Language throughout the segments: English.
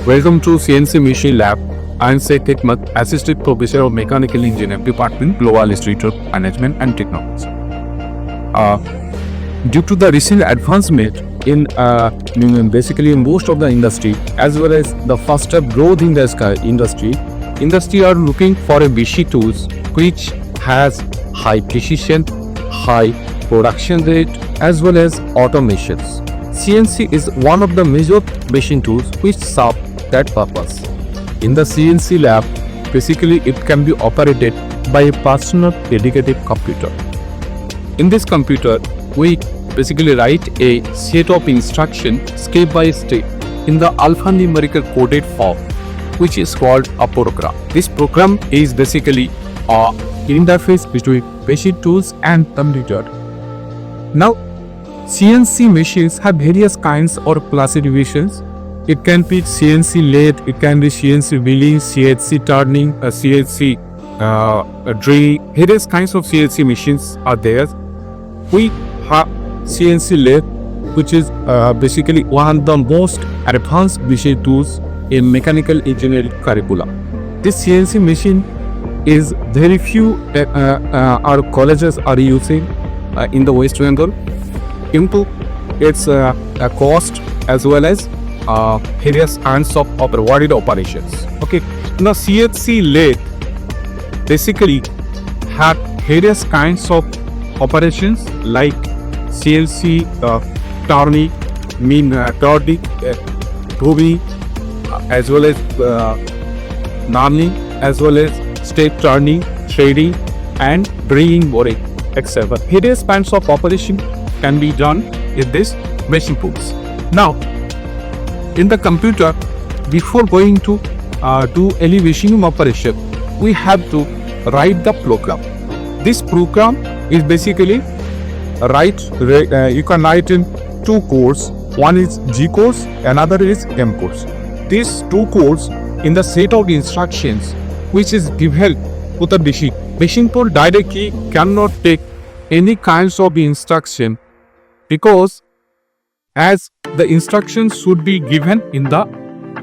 Welcome to CNC Machine Lab. I am Sheikh Hikmat, Assistant Professor of Mechanical Engineering Department, Global Institute of Management and Technology. Due to the recent advancement in basically most of the industry, as well as the faster growth in the industry are looking for a machine tools which has high precision, high production rate, as well as automations. CNC is one of the major machine tools which serve that purpose. In the CNC lab, basically it can be operated by a personal dedicated computer. In this computer, we basically write a set of instructions step by step in the alphanumerical coded form, which is called a program. This program is basically a interface between machine tools and computer. Now, CNC machines have various kinds or classifications. It can be CNC lathe, it can be CNC milling, CNC turning, CNC drill. Various kinds of CNC machines are there. We have CNC lathe, which is basically one of the most advanced machine tools in mechanical engineering curricula. This CNC machine is very few our colleges are using in the West Bengal. Into its cost as well as various kinds of rewarded operations. Okay, now CNC lathe basically have various kinds of operations like CNC turning, turning, as well as knurling, as well as step turning, threading, and bringing boring, etc. Various kinds of operation can be done in this machine tools. Now, in the computer, before going to do any machine operation, we have to write the program. This program is basically you can write in two codes. One is G codes, another is M codes. These two codes in the set of instructions which is given to the machine. Machine tool directly cannot take any kinds of instruction because as the instructions should be given in the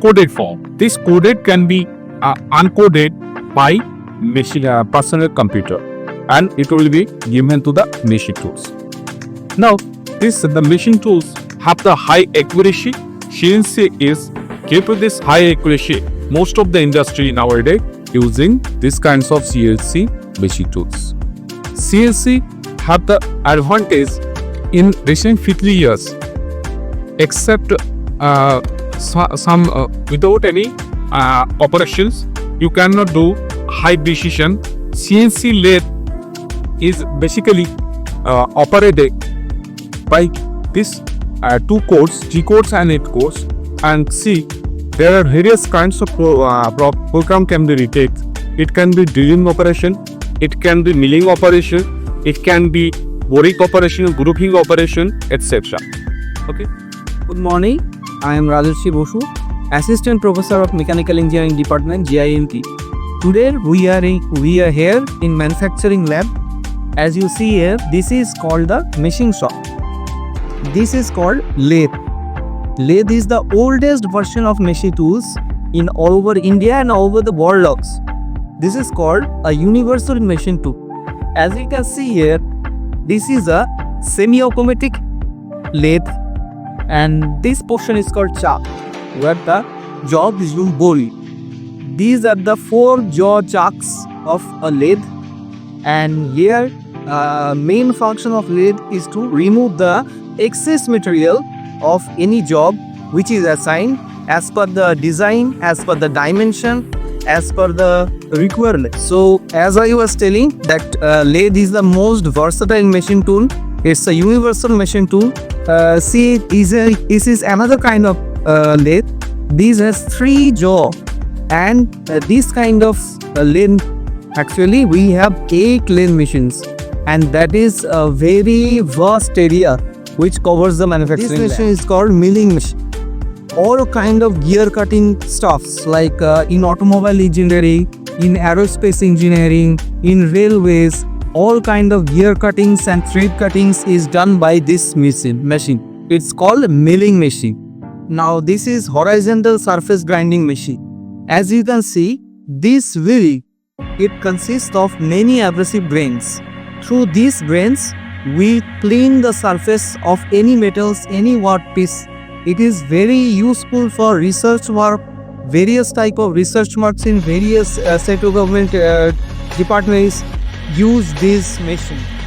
coded form. This coded can be uncoded by machine personal computer, and it will be given to the machine tools. Now, the machine tools have the high accuracy. CNC is keep this high accuracy. Most of the industry nowadays using these kinds of CNC machine tools. CNC have the advantage in recent 50 years, except some without any operations, you cannot do high precision. CNC lathe is basically operated by these two codes, G codes and H codes, and see there are various kinds of program can be written. It can be drilling operation, it can be milling operation, it can be boring operation, grouping operation, etc. Okay. Good morning. I am Rajarshi Basu, Assistant Professor of Mechanical Engineering Department, GIMT. Today we are here in manufacturing lab. As you see here, this is called the machine shop. This is called lathe. Lathe is the oldest version of machine tools in all over India and all over the world also. This is called a universal machine tool. As you can see here, this is a semi-automatic lathe, and this portion is called chuck, where the job is being bored. These are the 4 jaw chucks of a lathe, and here main function of lathe is to remove the excess material of any job which is assigned as per the design, as per the dimension, as per the requirement. So as I was telling that lathe is the most versatile machine tool. It's a universal machine tool. See, this is another kind of lathe. This has 3 jaw, and this kind of lathe, actually we have 8 lathe machines, and that is a very vast area which covers the manufacturing. This machine is called milling machine. All kind of gear cutting stuffs like in automobile engineering, in aerospace engineering, in railways, all kind of gear cuttings and thread cuttings is done by this machine. It's called milling machine. Now this is horizontal surface grinding machine. As you can see, this wheel, it consists of many abrasive grains. Through these grains, we clean the surface of any metals, any workpiece. It is very useful for research work, various type of research works in various state government departments use this machine.